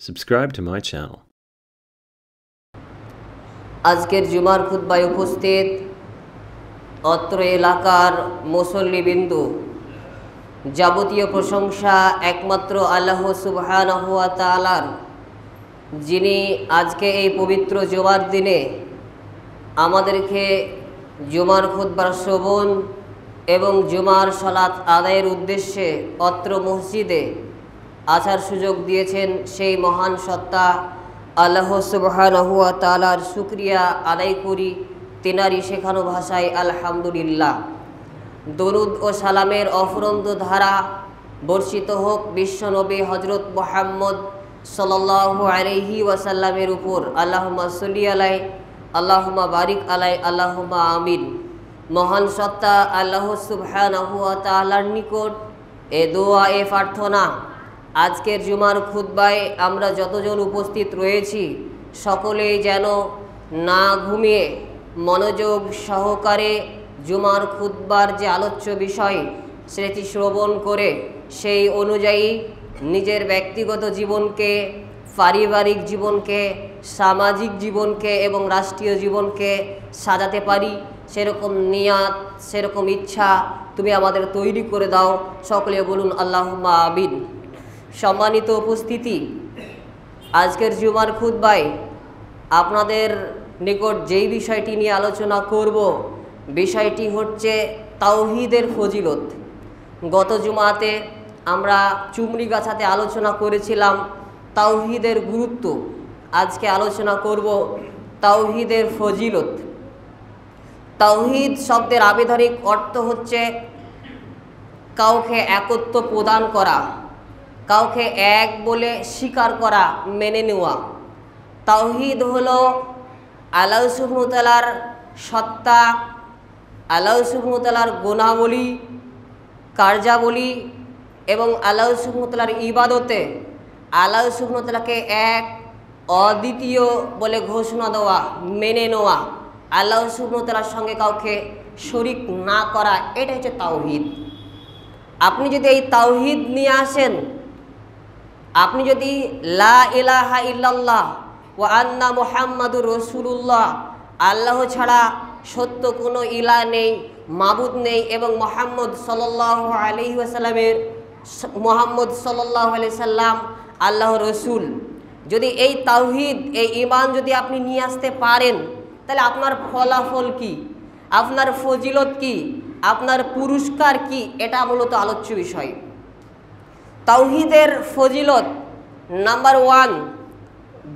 Subscribe to my channel. আজকের জুমার খুতবায় উপস্থিত অত্র এলাকার মুসল্লিবিন্দু, যাবতীয় প্রশংসা একমাত্র আল্লাহ সুবহানাহু ওয়া তাআলার, যিনি আজকে এই পবিত্র জুমার দিনে আমাদেরকে জুমার খুতবার শ্রবণ এবং জুমার সালাত আদায়ের উদ্দেশ্যে অত্র মসজিদে আসার সুযোগ দিয়েছেন। সেই মহান সত্তা আল্লাহ সুবহানাহু ওয়া তাআলার শুকরিয়া আদায় করি। তেনারই শেখানো ভাষায় আলহামদুলিল্লাহ। দরুদ ও সালামের অফুরন্ত ধারা বর্ষিত হোক বিশ্বনবী হজরত মুহাম্মদ সাল্লাল্লাহু আলাইহি ওয়াসাল্লামের উপর। আল্লাহুম্মা সাল্লি আলাইহি, আল্লাহুম্মা বারিক আলাইহি, আল্লাহুম্মা আমিন। মহান সত্তা আল্লাহ সুবহানাহু ওয়া তাআলার নিকট এ দোয়া, এ প্রার্থনা, আজকের জুমার খুতবায় আমরা যতজন উপস্থিত রয়েছি সকলেই যেন না ঘুমিয়ে মনোযোগ সহকারে জুমার খুতবার যে আলোচ্য বিষয় সেটি শ্রবণ করে সেই অনুযায়ী নিজের ব্যক্তিগত জীবনকে, পারিবারিক জীবনকে, সামাজিক জীবনকে এবং রাষ্ট্রীয় জীবনকে সাজাতে পারি, সেরকম নিয়াত, সেরকম ইচ্ছা তুমি আমাদের তৈরি করে দাও। সকলে বলুন আল্লাহুম্মা আমিন। সম্মানিত উপস্থিতি, আজকের জুমার খুতবায় আপনাদের নিকট যেই বিষয়টি নিয়ে আলোচনা করব, বিষয়টি হচ্ছে তাওহীদের ফজিলত। গত জুমাতে আমরা চুমরিগাছাতে আলোচনা করেছিলাম তাওহীদের গুরুত্ব। আজকে আলোচনা করব তাওহীদের ফজিলত। তাওহীদ শব্দের আবিধানিক অর্থ হচ্ছে কাউকে একত্ব প্রদান করা, কাউকে এক বলে স্বীকার করা, মেনে নেওয়া। তাওহীদ হলো আল্লাহ সুবহানাহু ওয়া তাআলার সত্তা, আল্লাহ সুবহানাহু ওয়া তাআলার গুণাবলী, কার্যাবলী এবং আল্লাহ সুবহানাহু ওয়া তাআলার ইবাদতে আল্লাহ সুবহানাহু ওয়া তাআলাকে এক, অদ্বিতীয় বলে ঘোষণা দেওয়া, মেনে নেওয়া, আল্লাহ সুবহানাহু ওয়া তাআলার সঙ্গে কাউকে শরীক না করা, এটা হচ্ছে তাওহীদ। আপনি যদি এই তাওহীদ নিয়ে আসেন, আপনি যদি লা ইলাহা ইল্লাল্লাহ ওয়া আন্না মুহাম্মাদুর রাসূলুল্লাহ, আল্লাহ ছাড়া সত্য কোনো ইলাহ নেই, মাবুদ নেই, এবং মুহাম্মদ সাল্লাল্লাহু আলাইহি ওয়াসাল্লাম আল্লাহর রসুল, যদি এই তাওহীদ, এই ঈমান যদি আপনি নিয়ে আসতে পারেন, তাহলে আপনার ফলাফল কি, আপনার ফজিলত কি, আপনার পুরস্কার কি, এটা মূলত আলোচ্য বিষয়। তাওহীদের ফজিলত নাম্বার 1,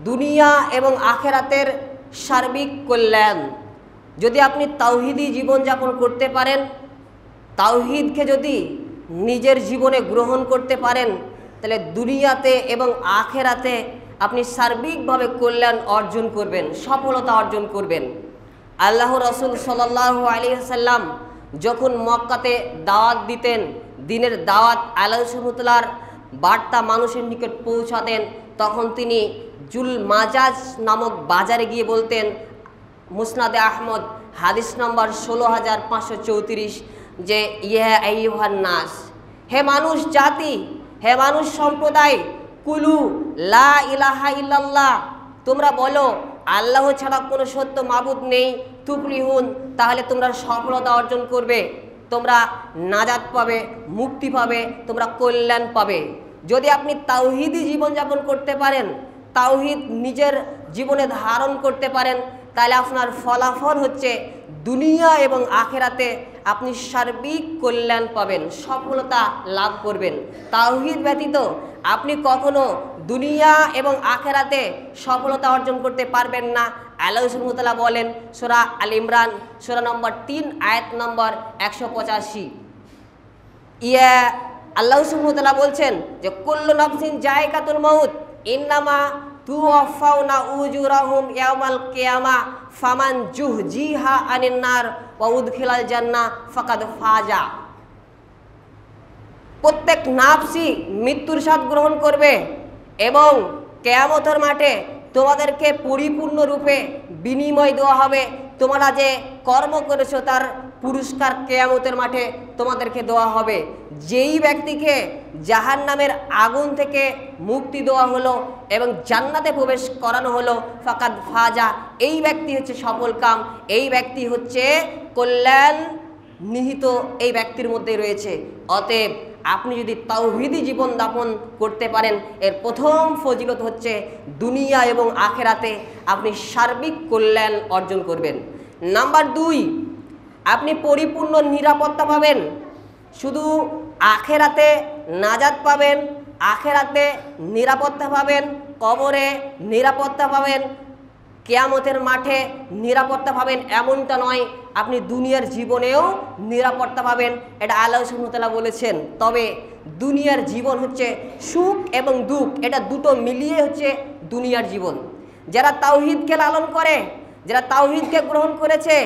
দুনিয়া এবং আখেরাতের সার্বিক কল্যাণ। যদি আপনি তাওহীদি জীবনযাপন করতে পারেন, তাওহীদকে যদি নিজের জীবনে গ্রহণ করতে পারেন, তাহলে দুনিয়াতে এবং আখেরাতে আপনি সার্বিকভাবে কল্যাণ অর্জন করবেন, সফলতা অর্জন করবেন। আল্লাহ রাসূল সাল্লাল্লাহু আলাইহি ওয়াসাল্লাম যখন মক্কাতে দাওয়াত দিতেন, দিনের দাওয়াত, আল্লাহ সুবহানাহু ওয়া তাআলার বার্তা মানুষের নিকট পৌঁছাতেন, তখন তিনি জুল মাজাজ নামক বাজারে গিয়ে বলতেন, মুসনাদে আহমদ হাদিস নম্বর 16534, যে ইয়া আইয়ুহান নাস, হে মানুষ জাতি, হে মানুষ সম্প্রদায়, কুলু লা ইলাহা ইল্লাল্লাহ, তোমরা বলো আল্লাহ ছাড়া কোনো সত্য মাবুদ নেই, তুফলিহুন, তাহলে তোমরা সফলতা অর্জন করবে, তোমরা নাজাত পাবে, মুক্তি পাবে, তোমরা কল্যাণ পাবে। যদি আপনি তাওহীদি জীবনযাপন করতে পারেন, তাওহীদ নিজের জীবনে ধারণ করতে পারেন, তাহলে আপনার ফলাফল হচ্ছে দুনিয়া এবং আখেরাতে আপনি সার্বিক কল্যাণ পাবেন, সফলতা লাভ করবেন। তাওহীদ ব্যতীত আপনি কখনো দুনিয়া এবং আখেরাতে সফলতা অর্জন করতে পারবেন না। আল্লাহ সুবহানাহু ওয়া তাআলা বলেন সূরা আল ইমরান, সূরা নম্বর 3, আয়াত নম্বর 185, আল্লাহ সুবহানাহু ওয়া তাআলা বলছেন যে কুল্লু নাফসিন যায়কাতুল মাউত ইন্নামা তুওয়াফাউনা উজুরাহুম ইয়াওমাল কিয়ামা ফামান জুহজিহা আনিন নার ওয়া উদখিলাল জান্নাহ ফাকাদ ফাজা। প্রত্যেক নাফসই মৃত্যুর স্বাদ গ্রহণ করবে এবং কিয়ামতের মাঠে তোমাদেরকে পরিপূর্ণ রূপে বিনিময় দেওয়া হবে। তোমরা যে কর্ম করেছো তার পুরস্কার কিয়ামতের মাঠে তোমাদেরকে দেওয়া হবে। যেই ব্যক্তিকে জাহান্নামের আগুন থেকে মুক্তি দেওয়া হলো এবং জান্নাতে প্রবেশ করানো হলো, ফাকাদ ফাজা, এই ব্যক্তি হচ্ছে সফলকাম, এই ব্যক্তি হচ্ছে কল্যাণ নিহিত এই ব্যক্তির মধ্যে রয়েছে। অতএব আপনি যদি তাওহীদি জীবন যাপন করতে পারেন, এর প্রথম ফজিলত হচ্ছে দুনিয়া এবং আখেরাতে আপনি সার্বিক কল্যাণ অর্জন করবেন। নাম্বার 2, আপনি পরিপূর্ণ নিরাপত্তা পাবেন। শুধু আখেরাতে নাজাত পাবেন, আখেরাতে নিরাপত্তা পাবেন, কবরে নিরাপত্তা পাবেন, কিয়ামতের মাঠে নিরাপত্তা পাবেন এমনটা নয়, আপনি দুনিয়ার জীবনেও নিরাপত্তা পাবেন, এটা আল্লাহ সুবহানাহু ওয়া তাআলা বলেছেন। তবে দুনিয়ার জীবন হচ্ছে সুখ এবং দুঃখ, এটা দুটো মিলিয়ে হচ্ছে দুনিয়ার জীবন। যারা তাওহীদকে লালন করে, যারা তাওহীদকে গ্রহণ করেছে,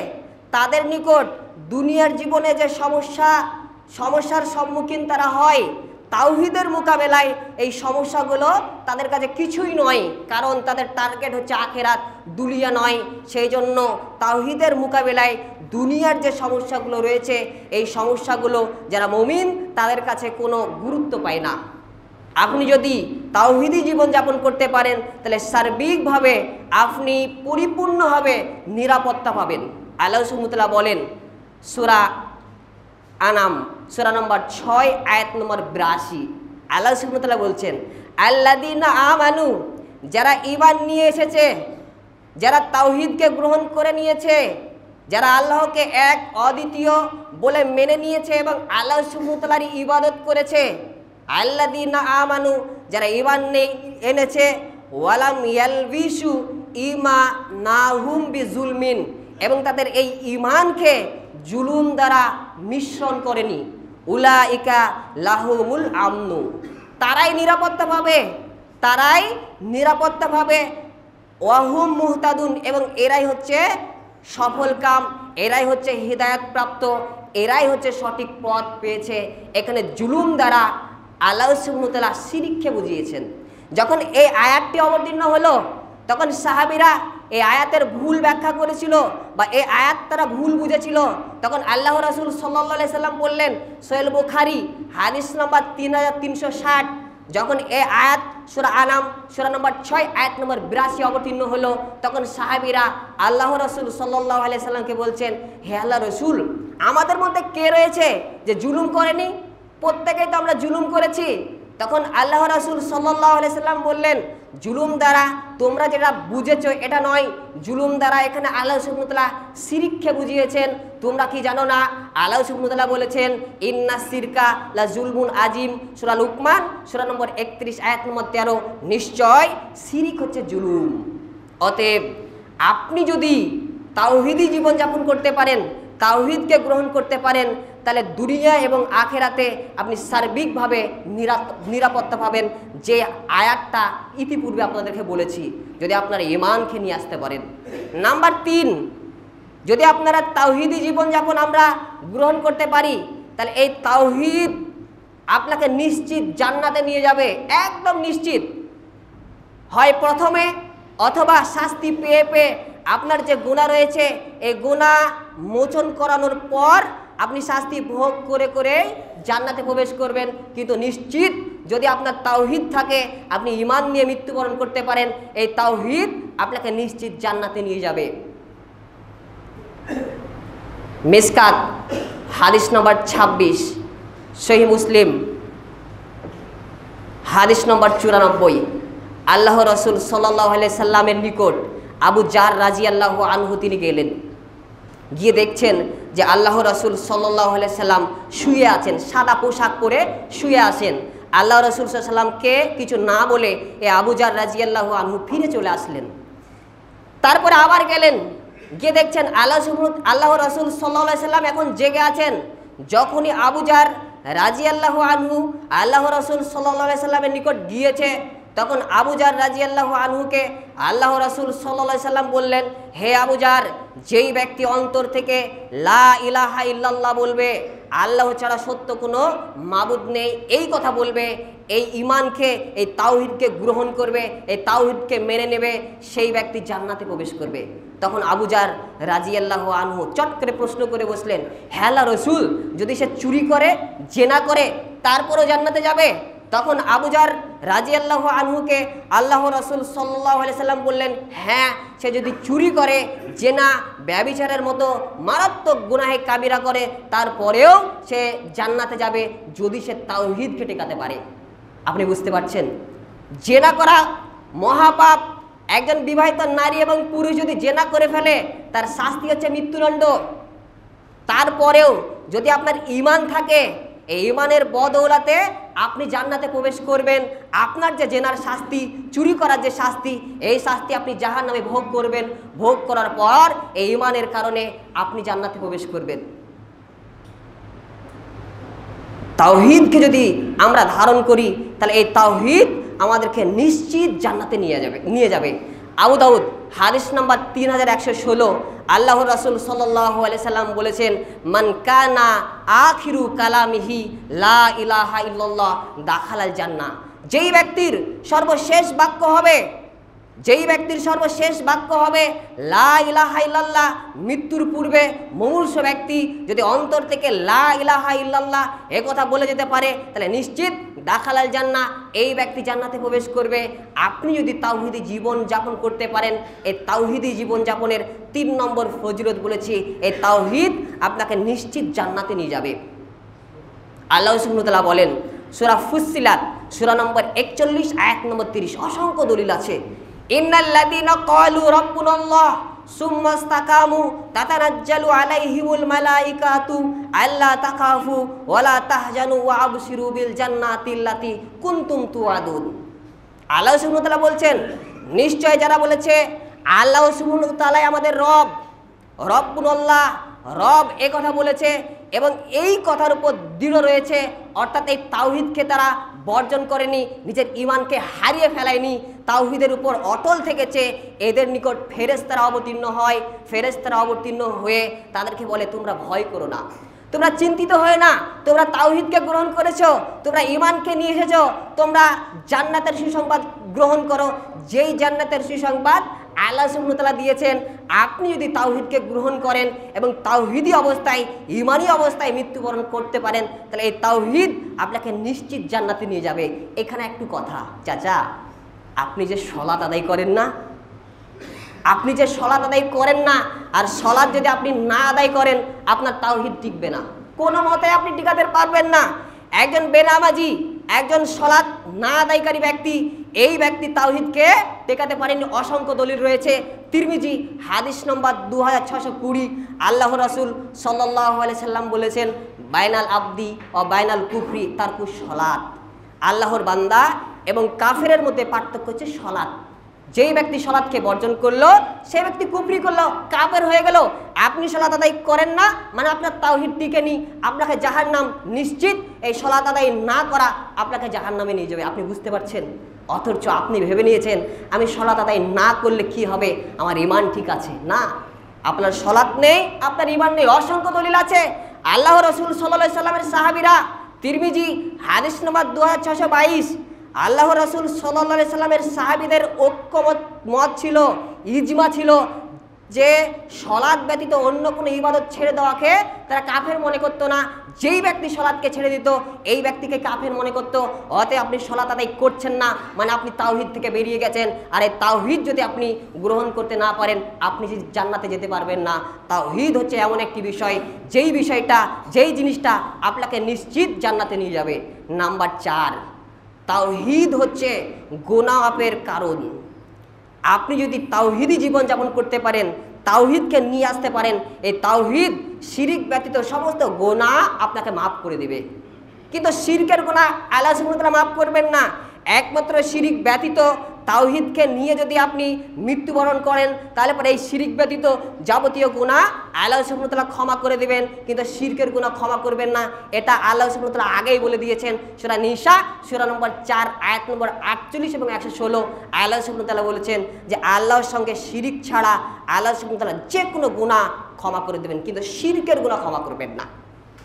তাদের নিকট দুনিয়ার জীবনে যে সমস্যার সম্মুখীন তারা হয়, তাওহীদের মোকাবেলায় এই সমস্যাগুলো তাদের কাছে কিছুই নয়, কারণ তাদের টার্গেট হচ্ছে আখেরাত, দুনিয়া নয়। সেই জন্য তাওহীদের মোকাবেলায় দুনিয়ার যে সমস্যাগুলো রয়েছে, এই সমস্যাগুলো যারা মুমিন তাদের কাছে কোনো গুরুত্ব পায় না। আপনি যদি তাওহীদি জীবনযাপন করতে পারেন, তাহলে সার্বিকভাবে আপনি পরিপূর্ণভাবে নিরাপত্তা পাবেন। আল্লাহ সুবহানাহু ওয়া তাআলা বলেন সূরা আনাম সূরা নম্বর 6 আয়াত নম্বর 82, আল্লাহ সুবহানাহু ওয়া তাআলা বলছেন, আল্লাযীনা আমানু, যারা ঈমান নিয়ে এসেছে, যারা তাওহীদকে গ্রহণ করে নিয়েছে, যারা আল্লাহকে এক অদ্বিতীয় বলে মেনে নিয়েছে এবং আল্লাহ সুবহানাহু ওয়া তাআলার ইবাদত করেছে, আল্লাযীনা আমানু, যারা ঈমান এনেছে, ওয়ালাম ইয়ালবিসু ঈমানাহুম বিজুলমিন, এবং তাদের এই ঈমানকে জুলুম দ্বারা মিশ্রণ করেনি, উলাইকা লাহুমুল আমনু, তারাই নিরাপত্তা পাবে, তারাই নিরাপত্তা পাবে, ওয়াহুম মুহতাদুন, এবং এরাই হচ্ছে সফলকাম, এরাই হচ্ছে হিদায়াত প্রাপ্ত, এরাই হচ্ছে সঠিক পথ পেয়েছে। এখানে জুলুম দ্বারা আল্লাহ সুবহানাহু ওয়া তাআলা শিরককে বুঝিয়েছেন। যখন এই আয়াতটি অবতীর্ণ হলো, তখন সাহাবীরা এই আয়াতের ভুল ব্যাখ্যা করেছিল বা এই আয়াত তারা ভুল বুঝেছিল। তখন আল্লাহ রাসূল সাল্লাল্লাহু আলাইহি সাল্লাম বললেন, সহিহ বুখারী হাদিস নাম্বার 3360, যখন এই আয়াত সূরা আনাম সূরা নম্বর 6 আয়াত নম্বর 82 অবতীর্ণ হলো, তখন সাহাবীরা আল্লাহ রাসূল সাল্লাল্লাহু আলাইহি সাল্লামকে বলছেন, হে আল্লাহ রাসূল, আমাদের মধ্যে কে রয়েছে যে জুলুম করেনি? প্রত্যেকেই তো আমরা জুলুম করেছি। তখন আল্লাহ রাসূল সাল্লাল্লাহু আলাইহি সাল্লাম বললেন, জুলুম দ্বারা তোমরা যেটা বুঝেছো এটা নয়, জুলুম দ্বারা এখানে আল্লাহ সুবহানাহু ওয়া তাআলা শিরককে বুঝিয়েছেন। তোমরা কি জানো না? আল্লাহ সুবহানাহু ওয়া তাআলা বলেছেন, ইন্নাস শিরকা লা জুলমুন আজিম, সূরা লুকমান সূরা নম্বর 31 আয়াত নম্বর 13, নিশ্চয় শিরক হচ্ছে জুলুম। অতএব আপনি যদি তাওহীদি জীবনযাপন করতে পারেন, তাওহীদকে গ্রহণ করতে পারেন, তাহলে দুনিয়া এবং আখেরাতে আপনি সার্বিকভাবে নিরাপত্তা পাবেন, যে আয়াতটা ইতিপূর্বে আপনাদেরকে বলেছি, যদি আপনারা ঈমানকে নিয়ে আসতে পারেন। নাম্বার 3, যদি আপনারা তাওহীদি জীবনযাপন আমরা গ্রহণ করতে পারি, তাহলে এই তাওহীদ আপনাকে নিশ্চিত জান্নাতে নিয়ে যাবে, একদম নিশ্চিত। হয় প্রথমে অথবা শাস্তি পেয়ে পেয়ে আপনার যে গুনাহ রয়েছে, এই গুনাহ মোচন করানোর পর আপনি শাস্তি ভোগ করে করে জান্নাতে প্রবেশ করবেন। কিন্তু নিশ্চিত যদি আপনার তাওহীদ থাকে, আপনি ঈমান নিয়ে মৃত্যুবরণ করতে পারেন, এই তাওহীদ আপনাকে নিশ্চিত জান্নাতে নিয়ে যাবে। মিসকাত হাদিস নম্বর 26, সহিহ মুসলিম হাদিস নম্বর 94, আল্লাহ রাসূল সাল্লাল্লাহু আলাইহি সাল্লামের নিকট আবু জার রাদিয়াল্লাহু আনহু তিনি গেলেন, গিয়ে দেখছেন যে আল্লাহ রাসূল সাল্লাল্লাহু আলাইহি সাল্লাম শুয়ে আছেন, সাদা পোশাক পরে শুয়ে আছেন। আল্লাহ রাসূল সাল্লাল্লাহু আলাইহি সাল্লামকে কিছু না বলে এই আবু জার রাদিয়াল্লাহু আনহু ফিরে চলে আসলেন। তারপরে আবার গেলেন, গিয়ে দেখছেন আল্লাহ রাসূল সাল্লাল্লাহু আলাইহি সাল্লাম এখন জেগে আছেন। যখনই আবু জার রাদিয়াল্লাহু আনহু আল্লাহ রাসূল সাল্লাল্লাহু আলাইহি সাল্লামের নিকট গিয়েছে, তখন আবু জার রাদিয়াল্লাহু আনহুকে আল্লাহ রাসূল সাল্লাল্লাহু আলাইহি সাল্লাম বললেন, হে আবু জার, যেই ব্যক্তি অন্তর থেকে লা ইলাহা ইল্লাল্লাহ বলবে, আল্লাহ ছাড়া সত্য কোনো মাবুদ নেই এই কথা বলবে, এই ঈমানকে, এই তাওহীদকে গ্রহণ করবে, এই তাওহীদকে মেনে নেবে, সেই ব্যক্তি জান্নাতে প্রবেশ করবে। তখন আবু জার রাদিয়াল্লাহু আনহু চট করে প্রশ্ন করে বসলেন, হ্যাঁ আল্লাহর রাসূল, যদি সে চুরি করে, জেনা করে, তারপরও জান্নাতে যাবে? তখন আবু জার রাদিয়াল্লাহু আনহুকে আল্লাহ রাসূল সাল্লাল্লাহু আলাইহি সাল্লাম বললেন, হ্যাঁ, সে যদি চুরি করে, জেনা, ব্যভিচারের মতো মারাত্মক গুনাহে কাবিরা করে, তারপরেও সে জান্নাতে যাবে যদি সে তাওহীদকে টেকাতে পারে। আপনি বুঝতে পারছেন, জেনা করা মহাপাপ। একজন বিবাহিত নারী এবং পুরুষ যদি জেনা করে ফেলে, তার শাস্তি হচ্ছে মৃত্যুদণ্ড। তারপরেও যদি আপনার ঈমান থাকে, এই ঈমানের বদৌলতে আপনি জান্নাতে প্রবেশ করবেন। আপনার যে জেনার শাস্তি, চুরি করার যে শাস্তি, এই শাস্তি আপনি জাহান্নামে ভোগ করবেন। ভোগ করার পর এই ঈমানের কারণে আপনি জান্নাতে প্রবেশ করবেন। তাওহীদকে যদি আমরা ধারণ করি, তাহলে এই তাওহীদ আমাদেরকে নিশ্চিত জান্নাতে নিয়ে যাবে। আবু দাউদ হাদিস নাম্বার 3116, আল্লাহর রাসূল সাল্লাল্লাহু আলাইহি সাল্লাম বলেছেন, মান কানা আখিরু কালামিহি লা ইলাহা ইল্লাল্লাহ দাখালাল জান্নাহ। যেই ব্যক্তির সর্বশেষ বাক্য হবে, লা ইলাহা ইল্লাল্লাহ, মৃত্যুর পূর্বে মুমূর্ষ ব্যক্তি যদি অন্তর থেকে লা ইলাহা ইল্লাল্লাহ এ কথা বলে যেতে পারে, তাহলে নিশ্চিত দাখালাল জান্নাহ, এই ব্যক্তি জান্নাতে প্রবেশ করবে। আপনি যদি তাওহীদি জীবন যাপন করতে পারেন, এই তাওহীদি জীবন যাপনের 3 নম্বর ফজিলত বলেছি, এই তাওহীদ আপনাকে নিশ্চিত জান্নাতে নিয়ে যাবে। আল্লাহ সুবহানাহু ওয়া তাআলা বলেন সূরা ফুসসিলাত সূরা নম্বর 41 আয়াত নম্বর 30, অসংখ্য দলিল আছে। ইন্নাল্লাযীনা ক্বালু রাব্বুনাল্লাহ সুম্মা ইসতাকামু তাতানাজ্জালু আলাইহিমুল মালাইকাতু আল্লা তাখাফু ওয়ালা তাহজানু ওয়া আবশিরু বিল জান্নাতিল্লাতী কুনতুম তুআদুন। আল্লাহ সুবহানাহু ওয়া তাআলা বলছেন, নিশ্চয় যারা বলেছে আল্লাহ সুবহানাহু ওয়া তাআলাই আমাদের রব, রব্বুনাল্লাহ, রব এ কথা বলেছে এবং এই কথার উপর দৃঢ় রয়েছে, অর্থাৎ এই তাওহীদকে তারা বর্জন করেনি, নিজের ঈমানকে হারিয়ে ফেলায়নি, তাওহীদের উপর অটল থেকেছে। এদের নিকট ফেরেশতারা অবতীর্ণ হয়, ফেরেশতারা অবতীর্ণ হয়ে তাদেরকে বলে, তোমরা ভয় করো না, তোমরা চিন্তিত হয়ে না, তোমরা তাওহীদকে গ্রহণ করেছো, তোমরা ঈমানকে নিয়ে এসেছো, তোমরা জান্নাতের সুসংবাদ গ্রহণ করো। যেই জান্নাতের সুসংবাদ আল্লাহ সুবহানাহু ওয়া তাআলা দিয়েছেন, আপনি যদি তাওহীদকে গ্রহণ করেন এবং তাওহীদি অবস্থায়, ঈমানি অবস্থায় মৃত্যুবরণ করতে পারেন, তাহলে এই তাওহীদ আপনাকে নিশ্চিত জান্নাতে নিয়ে যাবে। এখানে একটু কথা, চাচা, আপনি যে সালাত আদায় করেন না, আর সালাত যদি আপনি না আদায় করেন, আপনার তাওহীদ টিকবে না, কোনো মতে আপনি টিকাতে পারবেন না। একজন বেনামাজি, একজন সালাত না আদায়কারী ব্যক্তি, এই ব্যক্তি তাওহীদকে টেকাতে পারেনি। অসংখ্য দলিল রয়েছে। তিরমিজি হাদিস নম্বর 2620, আল্লাহর রাসূল সাল্লাল্লাহু আলাইহি সাল্লাম বলেছেন, বাইনাল আবদি ও বাইনাল কুফরি তারকুস সালাত। আল্লাহর বান্দা এবং কাফেরের মধ্যে পার্থক্য হচ্ছে সালাত। যেই ব্যক্তি সালাতকে বর্জন করলো, সেই ব্যক্তি কুফরি করলো, কাফের হয়ে গেল। আপনি সালাত আদায় করেন না মানে আপনার তাওহীদ টিকেনি, আপনাকে জাহান্নাম নিশ্চিত। এই সালাত আদায় না করা আপনাকে জাহান্নামে নিয়ে যাবে। আপনি বুঝতে পারছেন? অথচ আপনি ভেবে নিয়েছেন আমি সালাত আদায় না করলে কি হবে, আমার ঈমান ঠিক আছে। না, আপনার সালাত নেই, আপনার ঈমান নেই। অসংখ্য দলিল আছে। আল্লাহ রাসূল সাল্লাল্লাহু আলাইহি সাল্লামের সাহাবীরা, তিরমিজি হাদিস নম্বর 2622, আল্লাহ রাসূল সাল্লাল্লাহু আলাইহি সাল্লামের সাহাবীদের ঐক্যমত ছিল, ইজমা ছিল যে সালাত ব্যতীত অন্য কোনো ইবাদত ছেড়ে দেওয়াকে তারা কাফের মনে করতো না। যেই ব্যক্তি সালাতকে ছেড়ে দিত, এই ব্যক্তিকে কাফের মনে করতো। অতএব আপনি সালাত আদায় করছেন না মানে আপনি তাওহীদ থেকে বেরিয়ে গেছেন। আর এই তাওহীদ যদি আপনি গ্রহণ করতে না পারেন, আপনি জান্নাতে যেতে পারবেন না। তাওহীদ হচ্ছে এমন একটি বিষয়, যেই জিনিসটা আপনাকে নিশ্চিত জান্নাতে নিয়ে যাবে। নাম্বার 4, তাওহীদ হচ্ছে গুনাহ মাফের কারণ। আপনি যদি তাওহীদি জীবন যাপন করতে পারেন, তাওহীদকে নিয়ে আসতে পারেন, এই তাওহীদ শিরিক ব্যতীত সমস্ত গুনাহ আপনাকে মাফ করে দেবে। কিন্তু শিরকের গুনাহ আল্লাহ সুবহানাহু ওয়া তাআলা মাফ করবেন না। একমাত্র শিরিক ব্যতীত তাওহীদকে নিয়ে যদি আপনি মৃত্যুবরণ করেন, তাহলে পরে এই শিরিক ব্যতীত যাবতীয় গুনাহ আল্লাহ সুবহানাহু ওয়া তাআলা ক্ষমা করে দেবেন, কিন্তু শিরকের গুনাহ ক্ষমা করবেন না। এটা আল্লাহ সুবহানাহু ওয়া তাআলা আগেই বলে দিয়েছেন। সূরা নিসা সূরা নম্বর 4 আয়াত নম্বর 48 এবং 116, আল্লাহ সুবহানাহু ওয়া তাআলা বলেছেন যে আল্লাহর সঙ্গে শিরিক ছাড়া আল্লাহ সুবহানাহু ওয়া তাআলা যে কোনো গুনাহ ক্ষমা করে দেবেন, কিন্তু শিরকের গুনাহ ক্ষমা করবেন না।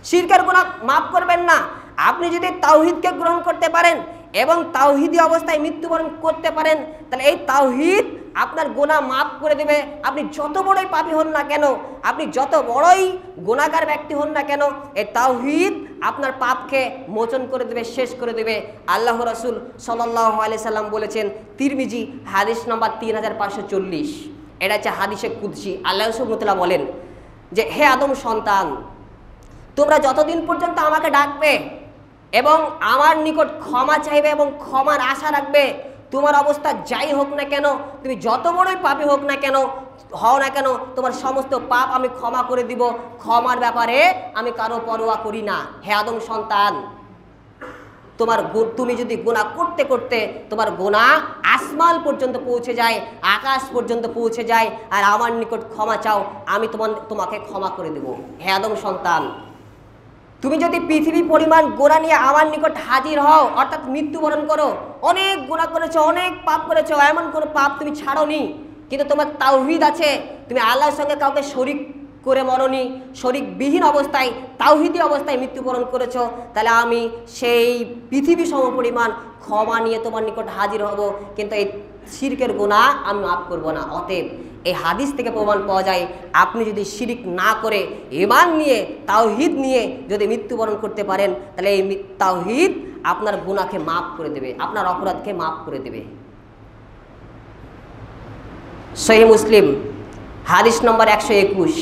শিরকের গুনাহ মাফ করবেন না। আপনি যদি তাওহীদকে গ্রহণ করতে পারেন এবং তাওহীদি অবস্থায় মৃত্যুবরণ করতে পারেন, তাহলে এই তাওহীদ আপনার গুনাহ মাফ করে দেবে। আপনি যত বড়ই পাপী হন না কেন, আপনি যত বড়ই গুনাহগার ব্যক্তি হন না কেন, এই তাওহীদ আপনার পাপকে মোচন করে দেবে, শেষ করে দেবে। আল্লাহ রাসূল সাল্লাল্লাহু আলাইহি সাল্লাম বলেছেন, তিরমিজি হাদিস নাম্বার 3540, এটা হচ্ছে হাদিসে কুদসি। আল্লাহ সুবহানাহু ওয়া তাআলা বলেন যে, হে আদম সন্তান, তোমরা যতদিন পর্যন্ত আমাকে ডাকবে এবং আমার নিকট ক্ষমা চাইবে এবং ক্ষমার আশা রাখবে, তোমার অবস্থা যাই হোক না কেন, তুমি যত বড়ই পাপী হোক না কেন, হও না কেন, তোমার সমস্ত পাপ আমি ক্ষমা করে দিব। ক্ষমার ব্যাপারে আমি কারো পরোয়া করি না। হে আদম সন্তান, তুমি যদি গুনাহ করতে করতে তোমার গুনাহ আসমান পর্যন্ত পৌঁছে যায়, আকাশ পর্যন্ত পৌঁছে যায়, আর আমার নিকট ক্ষমা চাও, আমি তোমাকে ক্ষমা করে দেব। হে আদম সন্তান, তুমি যদি পৃথিবী পরিমাণ গুনাহ নিয়ে আমার নিকট হাজির হও, অর্থাৎ মৃত্যুবরণ করো, অনেক গুনাহ করেছো, অনেক পাপ করেছো, এমন কোনো পাপ তুমি ছাড়োনি, কিন্তু তোমার তাওহীদ আছে, তুমি আল্লাহর সঙ্গে কাউকে শরীক করে মরনি, শরীকবিহীন অবস্থায় তাওহীদি অবস্থায় মৃত্যুবরণ করেছো, তাহলে আমি সেই পৃথিবী সমপরিমাণ ক্ষমা নিয়ে তোমার নিকট হাজির হব, কিন্তু এই শিরকের গুনাহ আমি মাফ করব না। অতএব এই হাদিস থেকে প্রমাণ পাওয়া যায়, আপনি যদি শিরিক না করে ঈমান নিয়ে তাওহীদ নিয়ে যদি মৃত্যুবরণ করতে পারেন, তাহলে এই তাওহীদ আপনার গুনাহকে মাফ করে দেবে, আপনার অপরাধকে মাফ করে দেবে। সহিহ মুসলিম হাদিস নম্বর 121,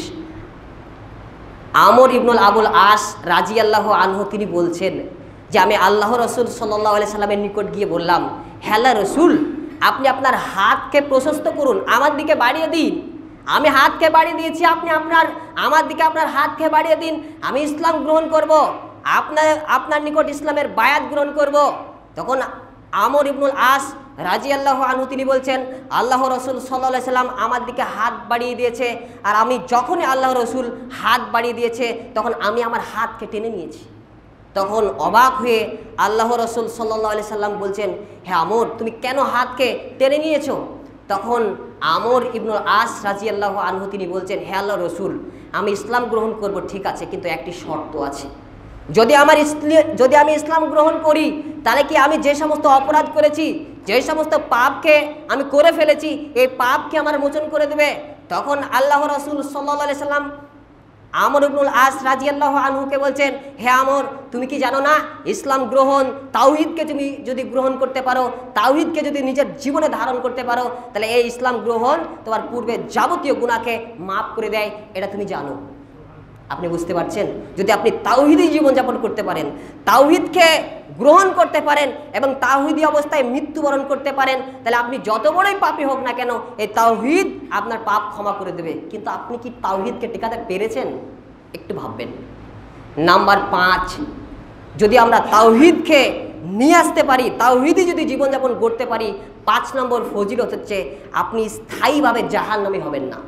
আমর ইবনুল আবুল আস রাদিয়াল্লাহু আনহু তিনি বলছেন যে, আমি আল্লাহ রাসূল সাল্লাল্লাহু আলাইহি সাল্লামের নিকট গিয়ে বললাম, হে আল্লাহর রাসূল, আপনি আপনার হাতকে প্রশস্ত করুন, আমার দিকে বাড়িয়ে দিন। আমি হাতকে বাড়িয়ে দিয়েছি, আপনি আমার দিকে আপনার হাতকে বাড়িয়ে দিন। আমি ইসলাম গ্রহণ করব, আপনার নিকট ইসলামের বায়াত গ্রহণ করব। তখন আমর ইবনুল আস রাদিয়াল্লাহু আনহু তিনি বলছেন, আল্লাহ রাসূল সাল্লাল্লাহু আলাইহি সাল্লাম আমার দিকে হাত বাড়িয়ে দিয়েছে, আর আমি যখনই আল্লাহ রাসূল হাত বাড়িয়ে দিয়েছে, তখন আমি আমার হাতকে টেনে নিয়েছি। তখন অবাক হয়ে আল্লাহ রাসূল সাল্লাল্লাহু আলাইহি সাল্লাম বলছেন, হে আমর, তুমি কেন হাতকে টেনে নিয়েছো? তখন আমর ইবনুল আস রাদিয়াল্লাহু আনহু তিনি বলছেন, হে আল্লাহর রাসূল, আমি ইসলাম গ্রহণ করব ঠিক আছে, কিন্তু একটি শর্ত আছে। যদি আমি ইসলাম গ্রহণ করি, তাহলে কি আমি যে সমস্ত অপরাধ করেছি, যে সমস্ত পাপকে আমি করে ফেলেছি, এই পাপকে আমার মোচন করে দেবে। তখন আল্লাহ রাসূল সাল্লাল্লাহু আলাইহি সাল্লাম আমর ইবনুল আস রাদিয়াল্লাহু আনহুকে বলছেন, হে আমর, তুমি কি জানো না, ইসলাম গ্রহণ, তাওহীদকে তুমি যদি গ্রহণ করতে পারো, তাওহীদকে যদি নিজের জীবনে ধারণ করতে পারো, তাহলে এই ইসলাম গ্রহণ তোমার পূর্বে যাবতীয় গুনাহকে মাফ করে দেয়, এটা তুমি জানো। আপনি বুঝতে পারছেন, যদি আপনি তাওহীদি জীবনযাপন করতে পারেন, তাওহীদকে গ্রহণ করতে পারেন এবং তাওহীদি অবস্থায় মৃত্যুবরণ করতে পারেন, তাহলে আপনি যত বড়ই পাপী হোক না কেন, এই তাওহীদ আপনার পাপ ক্ষমা করে দেবে। কিন্তু আপনি কি তাওহীদকে টিকাতে পেরেছেন? একটু ভাববেন। নাম্বার 5, যদি আমরা তাওহীদকে নিয়ে আসতে পারি, তাওহীদি যদি জীবনযাপন করতে পারি, 5 নম্বর ফজিলত হচ্ছে আপনি স্থায়ীভাবে জাহান্নামী হবেন না।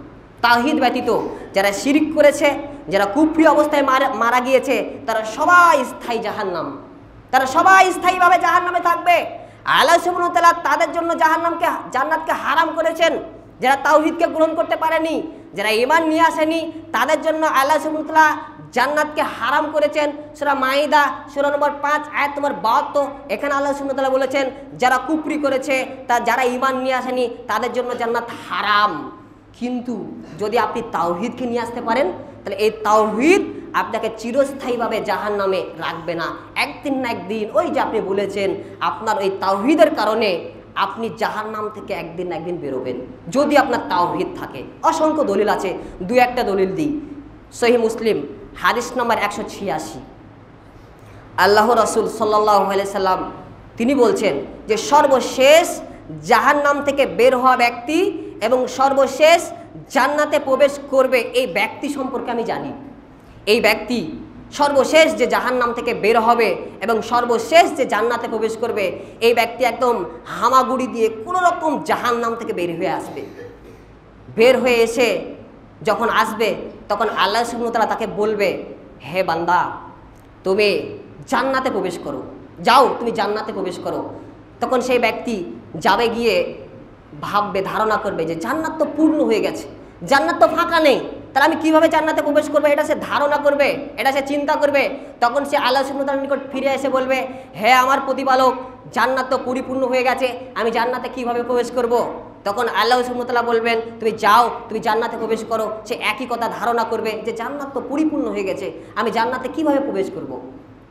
তাওহীদ ব্যতীত যারা শিরিক করেছে, যারা কুফরি অবস্থায় মারা গিয়েছে, তারা সবাই স্থায়ী জাহান্নাম, তারা সবাই স্থায়ীভাবে জাহান্নামে থাকবে। আল্লাহ সুবহানাহু ওয়া তাআলা তাদের জন্য জান্নাতকে হারাম করেছেন। যারা তাওহীদকে গ্রহণ করতে পারেনি, যারা ঈমান নিয়ে আসেনি, তাদের জন্য আল্লাহ সুবহানাহু ওয়া তাআলা জান্নাতকে হারাম করেছেন। সূরা মাইদা সূরা নম্বর 5 আয়াত নম্বর 72, এখানে আল্লাহ সুবহানাহু ওয়া তাআলা বলেছেন, যারা কুফরি করেছে, যারা ঈমান নিয়ে আসেনি, তাদের জন্য জান্নাত হারাম। কিন্তু যদি আপনি তাওহীদকে নিয়ে আসতে পারেন, তাহলে এই তাওহীদ আপনাকে চিরস্থায়ীভাবে জাহান্নামে রাখবে না। একদিন না একদিন, ওই যে আপনি বলেছেন, আপনার ওই তাওহীদের কারণে আপনি জাহান্নাম থেকে একদিন না একদিন বেরোবেন, যদি আপনার তাওহীদ থাকে। অসংখ্য দলিল আছে, 2-1টা দলিল দিই। সহিহ মুসলিম হাদিস নম্বর 186, আল্লাহ রাসূল সাল্লাল্লাহু আলাইহি সাল্লাম তিনি বলছেন যে, সর্বশেষ জাহান্নাম থেকে বের হওয়া ব্যক্তি এবং সর্বশেষ জান্নাতে প্রবেশ করবে, এই ব্যক্তি সম্পর্কে আমি জানি। এই ব্যক্তি সর্বশেষ যে জাহান্নাম থেকে বের হবে এবং সর্বশেষ যে জান্নাতে প্রবেশ করবে, এই ব্যক্তি একদম হামাগুড়ি দিয়ে কোনো রকম জাহান্নাম থেকে বের হয়ে আসবে। বের হয়ে এসে যখন আসবে, তখন আল্লাহ সুবহানাহু ওয়া তাআলা তাকে বলবে, হে বান্দা, তুমি জান্নাতে প্রবেশ করো, যাও তুমি জান্নাতে প্রবেশ করো। তখন সেই ব্যক্তি যাবে, গিয়ে ভাববে, ধারণা করবে যে জান্নাত তো পূর্ণ হয়ে গেছে, জান্নাত তো ফাঁকা নেই, তাহলে আমি কিভাবে জান্নাতে প্রবেশ করবো এটা সে ধারণা করবে, এটা সে চিন্তা করবে। তখন সে আল্লাহ সুবহানাহু ওয়া তাআলার নিকট ফিরে এসে বলবে, হে আমার প্রতিপালক, জান্নাত তো পরিপূর্ণ হয়ে গেছে, আমি জান্নাতে কিভাবে প্রবেশ করব? তখন আল্লাহ সুবহানাহু ওয়া তাআলা বলবেন, তুমি যাও, তুমি জান্নাতে প্রবেশ করো। সে একই কথা ধারণা করবে যে জান্নাত তো পরিপূর্ণ হয়ে গেছে, আমি জান্নাতে কিভাবে প্রবেশ করব?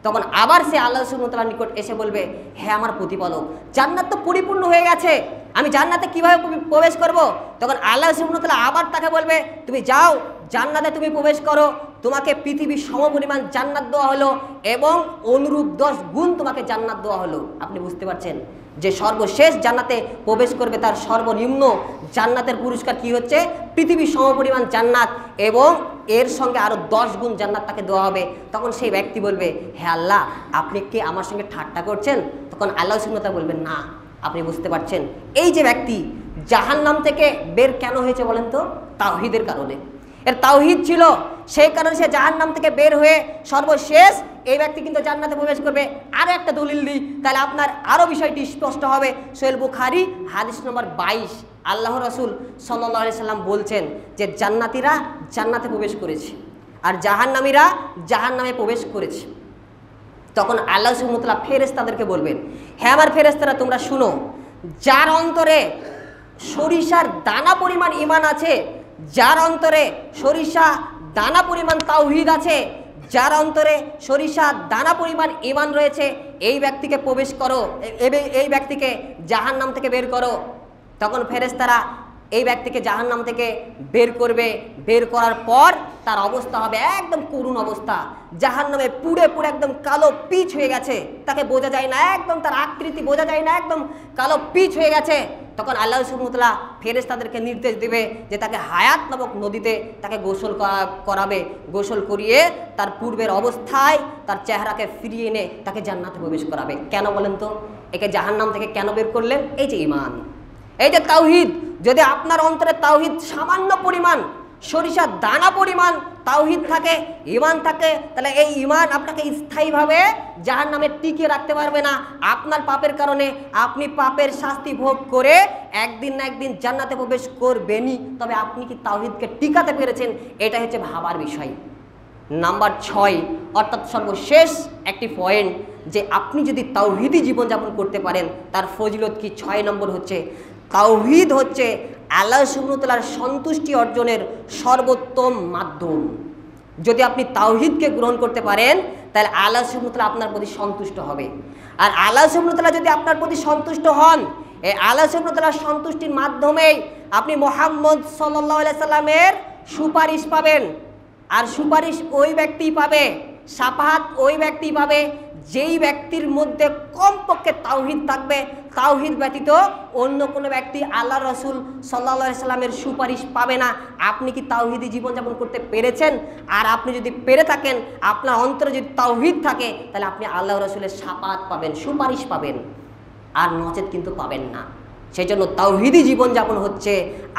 তখন আবার সে আল্লাহ সুবহানাহু ওয়া তাআলার নিকট এসে বলবে, হ্যাঁ আমার প্রতিপালক, জান্নাত তো পরিপূর্ণ হয়ে গেছে, আমি জান্নাতে কিভাবে প্রবেশ করব? তখন আল্লাহ সুবহানাহু ওয়া তাআলা আবার তাকে বলবে, তুমি যাও, জান্নাতে তুমি প্রবেশ করো, তোমাকে পৃথিবীর সমপরিমাণ জান্নাত দেওয়া হলো এবং অনুরূপ 10 গুণ তোমাকে জান্নাত দেওয়া হলো। আপনি বুঝতে পারছেন যে সর্বশেষ জান্নাতে প্রবেশ করবে তার সর্বনিম্ন জান্নাতের পুরস্কার কি হচ্ছে? পৃথিবীর সমপরিমাণ জান্নাত এবং এর সঙ্গে আরও 10 গুণ জান্নাত তাকে দেওয়া হবে। তখন সেই ব্যক্তি বলবে, হে আল্লাহ, আপনি কি আমার সঙ্গে ঠাট্টা করছেন? তখন আল্লাহ সুবহানাহু ওয়া তাআলা বলবেন, না, আপনি বুঝতে পারছেন এই যে ব্যক্তি জাহান্নাম থেকে বের কেন হয়েছে বলেন তো? তাওহীদের কারণে। এর তাওহীদ ছিল, সেই কারণে সে জাহান্নাম থেকে বের হয়ে সর্বশেষ এই ব্যক্তি কিন্তু জান্নাতে প্রবেশ করবে। আরও একটা দলিল দিই, তাহলে আপনার আরও বিষয়টি স্পষ্ট হবে। সোহেল বুখারী হাদিস নম্বর 22, আল্লাহ রাসূল সাল্লাল্লাহু আলাইহি সাল্লাম বলছেন যে জান্নাতীরা জান্নাতে প্রবেশ করেছে আর জাহান্নামীরা জাহান্নামে প্রবেশ করেছে। তখন আল্লাহ সুবহানাহু ওয়া তাআলা ফেরেশতাদেরকে বলবেন, হ্যাঁ আমার ফেরেশতারা, তোমরা শুনো, যার অন্তরে সরিষার দানা পরিমাণ ঈমান আছে, যার অন্তরে সরিষা দানা পরিমাণ তাওহীদ আছে, যার অন্তরে সরিষা দানা পরিমাণ ঈমান রয়েছে, এই ব্যক্তিকে প্রবেশ করো, এই ব্যক্তিকে জাহান্নাম থেকে বের করো। তখন ফেরেশতারা এই ব্যক্তিকে জাহান্নাম থেকে বের করবে। বের করার পর তার অবস্থা হবে একদম করুণ অবস্থা, জাহান্নামে পুড়ে পুড়ে একদম কালো পিচ হয়ে গেছে, তাকে বোঝা যায় না, একদম তার আকৃতি বোঝা যায় না, একদম কালো পিচ হয়ে গেছে। তখন আল্লাহ সুবহানাহু ওয়া তাআলা ফেরেশতাদেরকে নির্দেশ দেবে যে তাকে হায়াত নামক নদীতে তাকে গোসল করাবে। গোসল করিয়ে তার পূর্বের অবস্থায় তার চেহারাকে ফিরিয়ে এনে তাকে জান্নাতে প্রবেশ করাবে। কেন বলেন তো? একে জাহান্নাম থেকে কেন বের করলেন? এই যে ঈমান, এই যে তাওহীদ। যদি আপনার অন্তরে তাওহীদ সামান্য পরিমাণ, সরিষার দানা পরিমাণ তাওহীদ থাকে, ঈমান থাকে, তাহলে এই ঈমান আপনাকে স্থায়ীভাবে জাহান্নামে টিকিয়ে রাখতে পারবে না। আপনার পাপের কারণে আপনি পাপের শাস্তি ভোগ করে একদিন না একদিন জান্নাতে প্রবেশ করবেনই। তবে আপনি কি তাওহীদকে টিকাতে পেরেছেন? এটা হচ্ছে ভাবার বিষয়। নাম্বার 6, অর্থাৎ সর্বশেষ একটি পয়েন্ট, যে আপনি যদি তাওহীদি জীবনযাপন করতে পারেন তার ফজিলত কি? 6 নম্বর হচ্ছে তাওহীদ হচ্ছে আল্লাহ সুবহানাহু ওয়া তাআলার সন্তুষ্টি অর্জনের সর্বোত্তম মাধ্যম। যদি আপনি তাওহীদকে গ্রহণ করতে পারেন তাহলে আল্লাহ সুবহানাহু ওয়া তাআলা আপনার প্রতি সন্তুষ্ট হবে। আর আল্লাহ সুবহানাহু ওয়া তাআলা যদি আপনার প্রতি সন্তুষ্ট হন, এই আল্লাহ সুবহানাহু ওয়া তাআলার সন্তুষ্টির মাধ্যমেই আপনি মুহাম্মদ সাল্লাল্লাহু আলাইহি সাল্লামের সুপারিশ পাবেন। আর সুপারিশ ওই ব্যক্তিই পাবে, শাফাআত ওই ব্যক্তিই পাবে যেই ব্যক্তির মধ্যে কমপক্ষে তাওহীদ থাকবে। তাওহীদ ব্যতীত অন্য কোনো ব্যক্তি আল্লাহ রাসূল সাল্লাল্লাহু আলাইহি সাল্লামের সুপারিশ পাবে না। আপনি কি তাওহীদি জীবনযাপন করতে পেরেছেন? আর আপনি যদি পেরে থাকেন, আপনার অন্তরে যদি তাওহীদ থাকে, তাহলে আপনি আল্লাহ রাসূলের শাফাআত পাবেন, সুপারিশ পাবেন, আর নচেত কিন্তু পাবেন না। সেই জন্য তাওহীদি জীবনযাপন হচ্ছে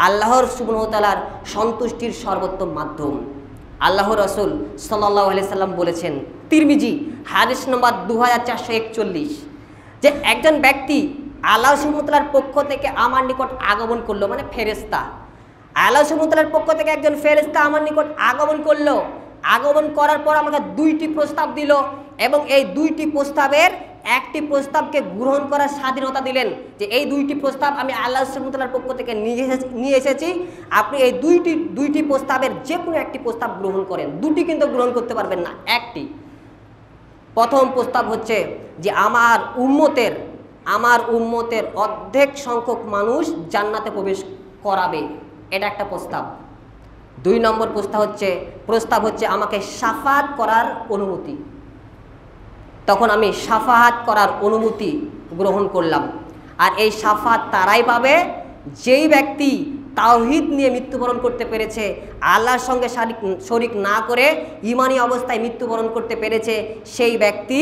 আল্লাহর সুবহানাহু ওয়া তাআলার সন্তুষ্টির সর্বোত্তম মাধ্যম। আল্লাহ রাসূল সাল্লাল্লাহু আলাইহি সাল্লাম বলেছেন, তিরমিজি হাদিস নম্বর 2441, যে একজন ব্যক্তি আল্লাহ সুবহানাহু ওয়া তাআলার পক্ষ থেকে আমার নিকট আগমন করলো, মানে ফেরেশতা, আল্লাহ সুবহানাহু ওয়া তাআলার পক্ষ থেকে একজন ফেরেশতা আমার নিকট আগমন করলো। আগমন করার পর আমাকে 2টি প্রস্তাব দিল এবং এই 2টি প্রস্তাবের একটি প্রস্তাবকে গ্রহণ করার স্বাধীনতা দিলেন, যে এই 2টি প্রস্তাব আমি আল্লাহ সুবহানাহু ওয়া তাআলার পক্ষ থেকে নিয়ে এসেছি, আপনি এই দুইটি প্রস্তাবের যে কোনো একটি প্রস্তাব গ্রহণ করেন। 2টি কিন্তু গ্রহণ করতে পারবেন না, একটি। প্রথম প্রস্তাব হচ্ছে যে আমার উম্মতের অর্ধেক সংখ্যক মানুষ জান্নাতে প্রবেশ করাবে, এটা একটা প্রস্তাব। 2 নম্বর প্রস্তাব হচ্ছে আমাকে শাফাআত করার অনুমতি। তখন আমি শাফাআত করার অনুমতি গ্রহণ করলাম। আর এই শাফাআত তারাই পাবে যেই ব্যক্তি তাওহীদ নিয়ে মৃত্যুবরণ করতে পেরেছে, আল্লাহর সঙ্গে শরীক না করে ঈমানি অবস্থায় মৃত্যুবরণ করতে পেরেছে, সেই ব্যক্তি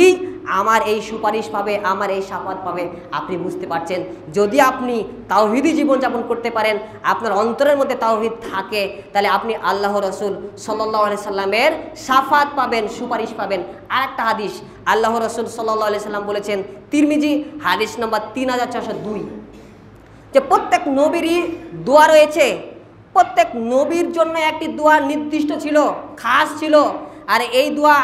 আমার এই সুপারিশ পাবে, আমার এই শাফাআত পাবে। আপনি বুঝতে পারছেন, যদি আপনি তাওহীদি জীবনযাপন করতে পারেন, আপনার অন্তরের মধ্যে তাওহীদ থাকে, তাহলে আপনি আল্লাহ রাসূল সাল্লাল্লাহু আলাইহি সাল্লামের শাফাআত পাবেন, সুপারিশ পাবেন। আর একটা হাদিস, আল্লাহ রাসূল সাল্লাল্লাহু আলাইহি সাল্লাম বলেছেন, তিরমিজি হাদিস নম্বর 3402, যে প্রত্যেক নবীরই দোয়া রয়েছে, প্রত্যেক নবীর জন্য একটি দোয়া নির্দিষ্ট ছিল, খাস ছিল। আর এই দোয়া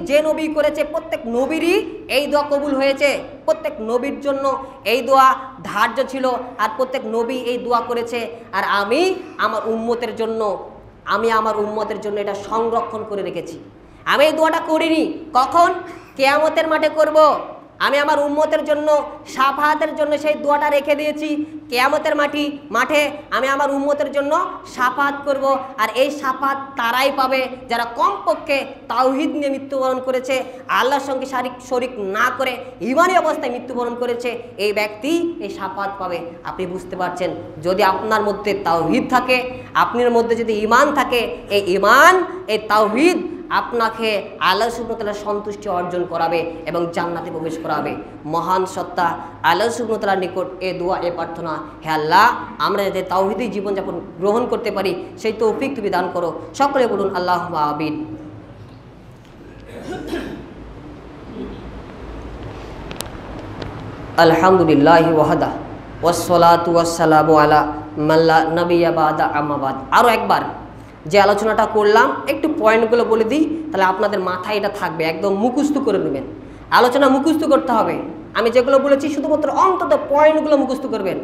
যে নবী করেছে প্রত্যেক নবীরই এই দোয়া কবুল হয়েছে। প্রত্যেক নবীর জন্য এই দোয়া ধার্য ছিল আর প্রত্যেক নবী এই দোয়া করেছে। আর আমি আমার উম্মতের জন্য এটা সংরক্ষণ করে রেখেছি। আমি এই দোয়াটা করিনি, কখন? কিয়ামতের মাঠে করব। আমি আমার উম্মতের জন্য শাফাআতের জন্য সেই দোয়াটা রেখে দিয়েছি। কিয়ামতের মাঠে আমি আমার উম্মতের জন্য শাফাআত করব। আর এই শাফাআত তারাই পাবে যারা কমপক্ষে তাওহীদ নিয়ে মৃত্যুবরণ করেছে, আল্লাহর সঙ্গে শরীক না করে ঈমানী অবস্থায় মৃত্যুবরণ করেছে। এই ব্যক্তি এই শাফাআত পাবে। আপনি বুঝতে পারছেন, যদি আপনার মধ্যে তাওহীদ থাকে, আপনার মধ্যে যদি ঈমান থাকে, এই ঈমান এই তাওহীদ আপনাকে আল্লাহ সুবহানাহু ওয়া তাআলার সন্তুষ্টি অর্জন করাবে এবং জান্নাতে প্রবেশ করাবে। মহান সত্তা আল্লাহ সুবহানাহু ওয়া তাআলার নিকট এ দোয়া, এ প্রার্থনা, হে আল্লাহ, আমরা যাতে তাওহীদি জীবনযাপন গ্রহণ করতে পারি সেই তৌফিক তুমি দান করো। সকলে বলুন আল্লাহুম্মা আমিন। আলহামদুলিল্লাহি ওয়াহদা ওয়াসসালাতু ওয়াসসালামু আলা মান লা নাবিয়্যা বা'দা, আম্মা বা'দ। আরও একবার যে আলোচনাটা করলাম একটু পয়েন্টগুলো বলে দিই, তাহলে আপনাদের মাথায় এটা থাকবে, একদম মুখস্থ করে নেবেন। আলোচনা মুখস্থ করতে হবে। আমি যেগুলো বলেছি শুধুমাত্র অন্তত পয়েন্টগুলো মুখস্থ করবেন।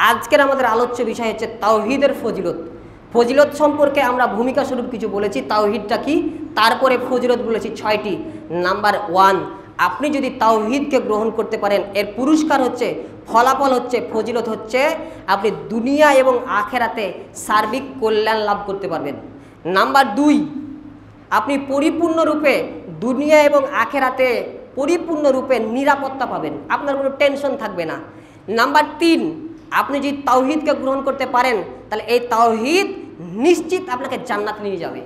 আজকের আমাদের আলোচ্য বিষয় হচ্ছে তাওহীদের ফজিলত। ফজিলত সম্পর্কে আমরা ভূমিকা স্বরূপ কিছু বলেছি, তাওহীদটা কি, তারপরে ফজিলত বলেছি 6টি। নাম্বার 1, আপনি যদি তাওহীদকে গ্রহণ করতে পারেন, এর পুরস্কার হচ্ছে, ফলাফল হচ্ছে, ফজিলত হচ্ছে আপনি দুনিয়া এবং আখেরাতে সার্বিক কল্যাণ লাভ করতে পারবেন। নাম্বার 2, আপনি পরিপূর্ণরূপে দুনিয়া এবং আখেরাতে পরিপূর্ণরূপে নিরাপত্তা পাবেন, আপনার কোনো টেনশন থাকবে না। নাম্বার 3, আপনি যদি তাওহীদকে গ্রহণ করতে পারেন তাহলে এই তাওহীদ নিশ্চিত আপনাকে জান্নাতে নিয়ে যাবে।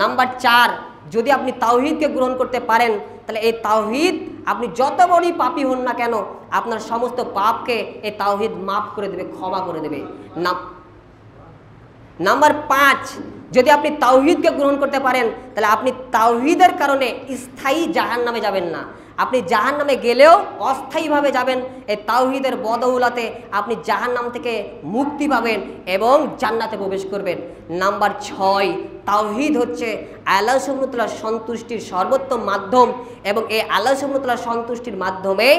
নাম্বার 4, যদি আপনি তাওহীদকে গ্রহণ করতে পারেন তাহলে এই তাওহীদ, আপনি যত বড়ই পাপী হন না কেন, আপনার সমস্ত পাপকে এই তাওহীদ মাফ করে দেবে, ক্ষমা করে দেবে। নাম্বার 5, যদি আপনি তাওহীদকে গ্রহণ করতে পারেন তাহলে আপনি তাওহীদের কারণে স্থায়ী জাহান্নামে যাবেন না। আপনি জাহান্নামে গেলেও অস্থায়ীভাবে যাবেন, এই তাওহীদের বদৌলতে আপনি জাহান্নাম থেকে মুক্তি পাবেন এবং জান্নাতে প্রবেশ করবেন। নাম্বার 6, তাওহীদ হচ্ছে আল্লাহ সুবহানাহু ওয়া তাআলার সন্তুষ্টির সর্বোত্তম মাধ্যম এবং এই আল্লাহ সুবহানাহু ওয়া তাআলার সন্তুষ্টির মাধ্যমে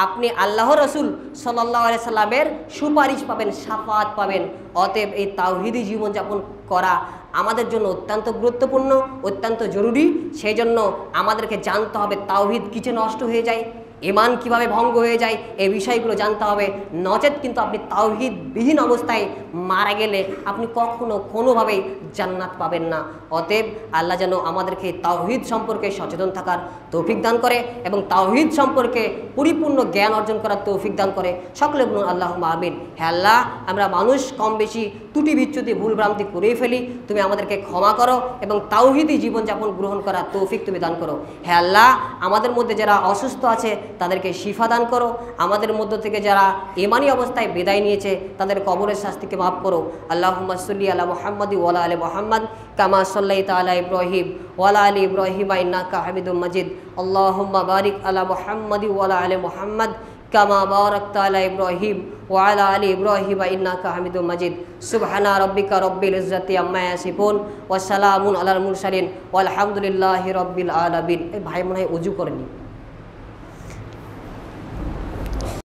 আপনি আল্লাহর রাসূল সাল্লাল্লাহু আলাইহি সাল্লামের সুপারিশ পাবেন, শাফাআত পাবেন। অতএব এই তাওহীদি জীবনযাপন করা আমাদের জন্য অত্যন্ত গুরুত্বপূর্ণ, অত্যন্ত জরুরি। সেই জন্য আমাদেরকে জানতে হবে তাওহীদ কিসে নষ্ট হয়ে যায়, ঈমান কিভাবে ভঙ্গ হয়ে যায়, এই বিষয়গুলো জানতে হবে। নচেত কিন্তু আপনি তাওহীদবিহীন অবস্থায় মারা গেলে আপনি কখনো কোনোভাবেই জান্নাত পাবেন না। অতএব আল্লাহ যেন আমাদেরকে তাওহীদ সম্পর্কে সচেতন থাকার তৌফিক দান করে এবং তাওহীদ সম্পর্কে পরিপূর্ণ জ্ঞান অর্জন করার তৌফিক দান করে। সকলে বলুন আল্লাহুম্মা আমিন। হে আল্লাহ, আমরা মানুষ কম বেশি ত্রুটি বিচ্যুতি ভুল ভ্রান্তি করেই ফেলি, তুমি আমাদেরকে ক্ষমা করো এবং তাওহীদি জীবনযাপন গ্রহণ করার তৌফিক তুমি দান করো। হে আল্লাহ, আমাদের মধ্যে যারা অসুস্থ আছে তাদেরকে শিফা দান করো। আমাদের মধ্য থেকে যারা ঈমানী অবস্থায় বিদায় নিয়েছে তাদের কবরের শাস্তিকে মাফ করো। আল্লাহুম্মা সাল্লি আলা মুহাম্মাদি ওয়া আলা আলি মুহাম্মাদ কামা সাল্লাইতা আলা ইব্রাহিম ওয়া আলা আলি ইব্রাহিম ইন্নাকা হামিদুম মাজিদ। আল্লাহুম্মা বারিক আলা মুহাম্মাদি ওয়া আলা আলি মুহাম্মাদ কামা বারাকতা আলা ইব্রাহিম ওয়া আলা আলি ইব্রাহিম ইন্নাকা হামিদুম মাজিদ। সুবহানা রাব্বিকা রাব্বিল ইজ্জাতি আম্মা ইয়াসিফুন ওয়া সালামুন আলাল মুরসালিন ওয়াল হামদুলিল্লাহি রাব্বিল আলামিন। এই ভাই মনে হয় ওযু করেনি।